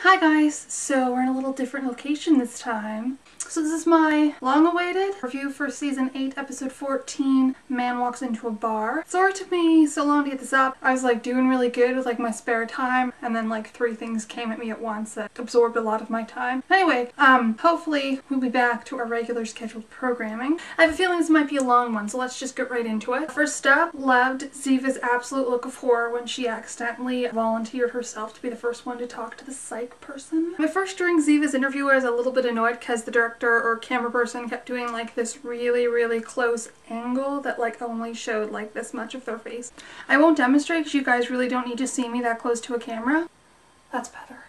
Hi guys, so we're in a little different location this time. So this is my long-awaited review for season 8, episode 14, Man Walks Into a Bar. Sorry it took me so long to get this up. I was like doing really good with like my spare time, and then like 3 things came at me at once that absorbed a lot of my time. Anyway, hopefully we'll be back to our regular scheduled programming. I have a feeling this might be a long one, so let's just get right into it. First up, loved Ziva's absolute look of horror when she accidentally volunteered herself to be the first one to talk to the psych person. At first during Ziva's interview I was a little bit annoyed because the director or camera person kept doing like this really close angle that like only showed like this much of their face. I won't demonstrate because you guys really don't need to see me that close to a camera. That's better.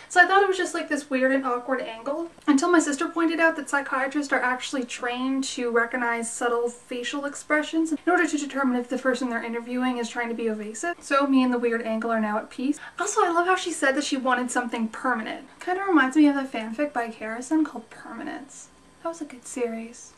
So I thought it was just like this weird and awkward angle until my sister pointed out that psychiatrists are actually trained to recognize subtle facial expressions in order to determine if the person they're interviewing is trying to be evasive. So me and the weird angle are now at peace. Also, I love how she said that she wanted something permanent. Kind of reminds me of the fanfic by Harrison called Permanence. That was a good series.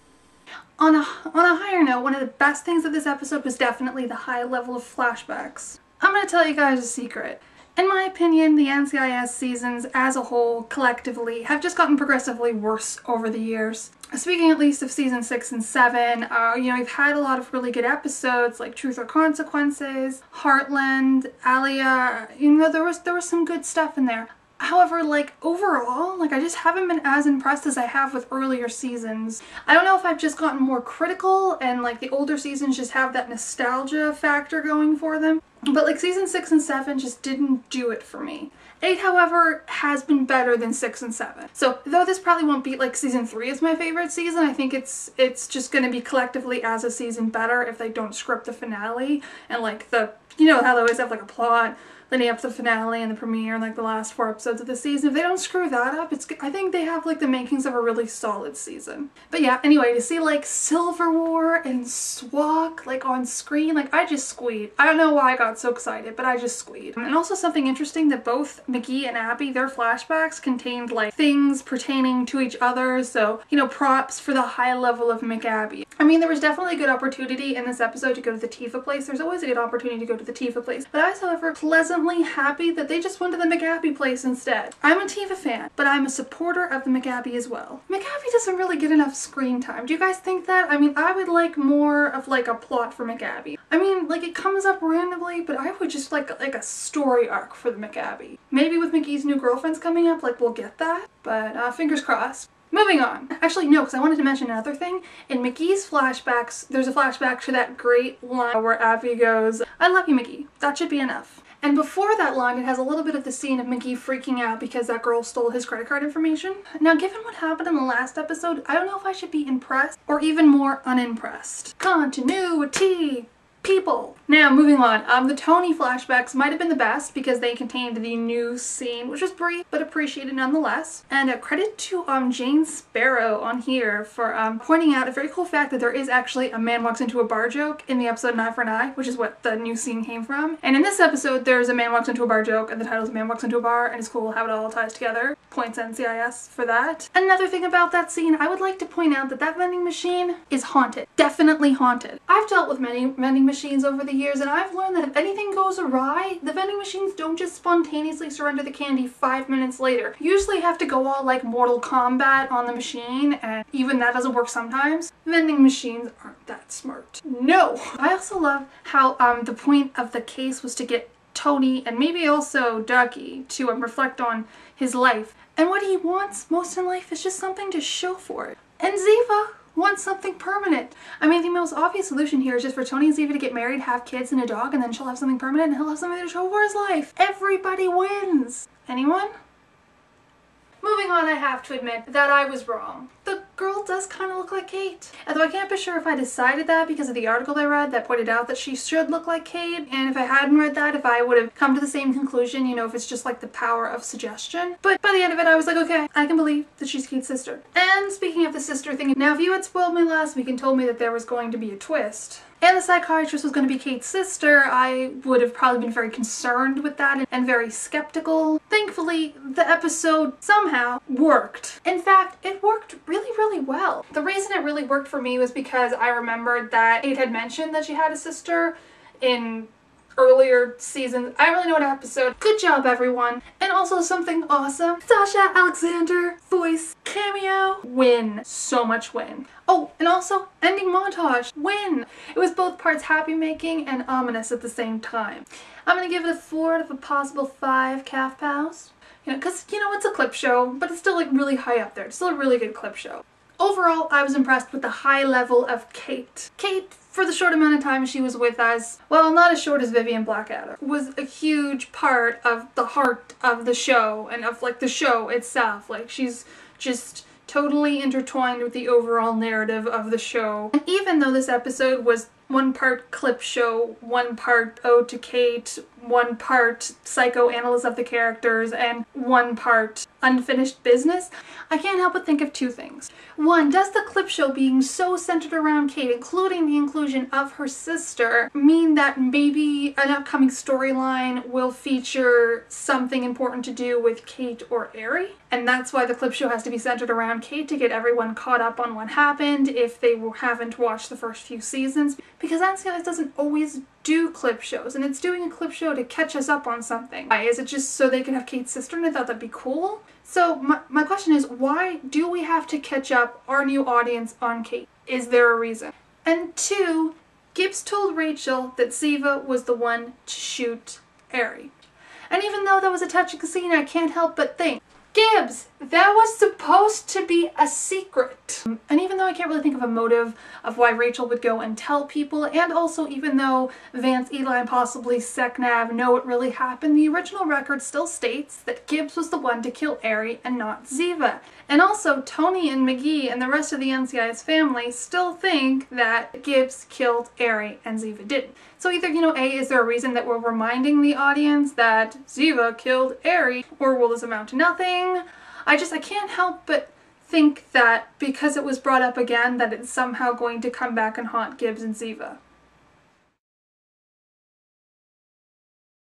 On a higher note, one of the best things of this episode was definitely the high level of flashbacks. I'm gonna tell you guys a secret. In my opinion, the NCIS seasons as a whole, collectively, have just gotten progressively worse over the years. Speaking at least of season 6 and 7, we've had a lot of really good episodes like Truth or Consequences, Heartland, Alia, there was some good stuff in there. However, like overall, I just haven't been as impressed as I have with earlier seasons. I don't know if I've just gotten more critical and like the older seasons just have that nostalgia factor going for them. But like season 6 and 7 just didn't do it for me. 8, however, has been better than 6 and 7. So though this probably won't beat like season 3 as my favorite season, I think it's just gonna be collectively as a season better if they don't script the finale and like how they always have like a plot leading up to the finale and the premiere and like the last 4 episodes of the season. If they don't screw that up, I think they have like the makings of a really solid season. But yeah, anyway, to see like Silver War and Swak like on screen, like I just squeed. I don't know why I got so excited, but I just squeed. And also something interesting that both McGee and Abby, their flashbacks contained like things pertaining to each other, so props for the high level of McAbby. I mean, there was definitely a good opportunity in this episode to go to the Tifa place. There's always a good opportunity to go to the Tifa place. But I was, however, pleasantly happy that they just went to the McAbby place instead. I'm a Tifa fan, but I'm a supporter of the McAbby as well. McAbby doesn't really get enough screen time. Do you guys think that? I mean, I would like more of like a plot for McAbby. I mean, like it comes up randomly, but I would just like a story arc for the McAbby. Maybe with McGee's new girlfriends coming up, like we'll get that, but fingers crossed. Moving on. Actually, no, because I wanted to mention another thing. In McGee's flashbacks, there's a flashback to that great line where Abby goes, "I love you, McGee. That should be enough." And before that line, it has a little bit of the scene of McGee freaking out because that girl stole his credit card information. Now, given what happened in the last episode, I don't know if I should be impressed or even more unimpressed. Continuity! People. Now, moving on. The Tony flashbacks might have been the best because they contained the new scene, which was brief but appreciated nonetheless. And a credit to Jane Sparrow on here for pointing out a very cool fact that there is actually a Man Walks Into a Bar joke in the episode 9 for an Eye, which is what the new scene came from. And in this episode, there's a Man Walks Into a Bar joke, and the title is Man Walks Into a Bar, and it's cool how it all ties together. Points NCIS for that. Another thing about that scene, I would like to point out that that vending machine is haunted. Definitely haunted. I've dealt with many vending machines over the years, and I've learned that if anything goes awry, the vending machines don't just spontaneously surrender the candy 5 minutes later. You usually have to go all like Mortal Kombat on the machine, and even that doesn't work sometimes. Vending machines aren't that smart. No! I also love how the point of the case was to get Tony and maybe also Ducky to reflect on his life. And what he wants most in life is just something to show for it. And Ziva wants something permanent. I mean, the most obvious solution here is just for Tony and Ziva to get married, have kids and a dog, and then she'll have something permanent and he'll have something to show for his life. Everybody wins. Anyone? Moving on, I have to admit that I was wrong. The girl does kind of look like Kate. Although I can't be sure if I decided that because of the article I read that pointed out that she should look like Kate, and if I hadn't read that, if I would have come to the same conclusion, if it's just like the power of suggestion. But by the end of it, I was like, okay, I can believe that she's Kate's sister. And speaking of the sister thing, now if you had spoiled me last week and told me that there was going to be a twist, and the psychiatrist was going to be Kate's sister, I would have probably been very concerned with that and very skeptical. Thankfully, the episode somehow worked. In fact, it worked really well. The reason it really worked for me was because I remembered that Kate had mentioned that she had a sister in earlier seasons. I really know what episode. Good job, everyone. And also something awesome. Sasha Alexander voice cameo. Win. So much win. Oh, and also ending montage. Win. It was both parts happy making and ominous at the same time. I'm gonna give it a 4 out of a possible 5 calf pals. You know, because, you know, it's a clip show, but it's still like really high up there. It's still a really good clip show. Overall, I was impressed with the high level of Kate. Kate, for the short amount of time she was with us, well, not as short as Vivian Blackadder, was a huge part of the heart of the show and of like the show itself. Like, she's just totally intertwined with the overall narrative of the show. And even though this episode was one part clip show, one part ode to Kate, one part psychoanalysis of the characters, and one part unfinished business, I can't help but think of two things. One, does the clip show being so centered around Kate, including the inclusion of her sister, mean that maybe an upcoming storyline will feature something important to do with Kate or Aerie? And that's why the clip show has to be centered around Kate, to get everyone caught up on what happened if they haven't watched the first few seasons. Because NCIS doesn't always do clip shows, and it's doing a clip show to catch us up on something. Why? Is it just so they can have Kate's sister, and I thought that'd be cool? So my question is, why do we have to catch up our new audience on Kate? Is there a reason? And two, Gibbs told Rachel that Ziva was the one to shoot Aerie. And even though that was a touching scene, I can't help but think, Gibbs, that was supposed to be a secret. And even though I can't really think of a motive of why Rachel would go and tell people, and also even though Vance, Eli, and possibly Seknav know what really happened, the original record still states that Gibbs was the one to kill Aerie and not Ziva. And also, Tony and McGee and the rest of the NCIS family still think that Gibbs killed Aerie and Ziva didn't. So either, you know, A, is there a reason that we're reminding the audience that Ziva killed Aerie, or will this amount to nothing? I can't help but think that because it was brought up again, that it's somehow going to come back and haunt Gibbs and Ziva.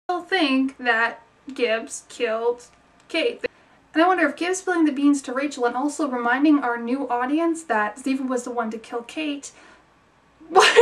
I still think that Gibbs killed Kate. And I wonder if Gibbs spilling the beans to Rachel and also reminding our new audience that Ziva was the one to kill Kate. What?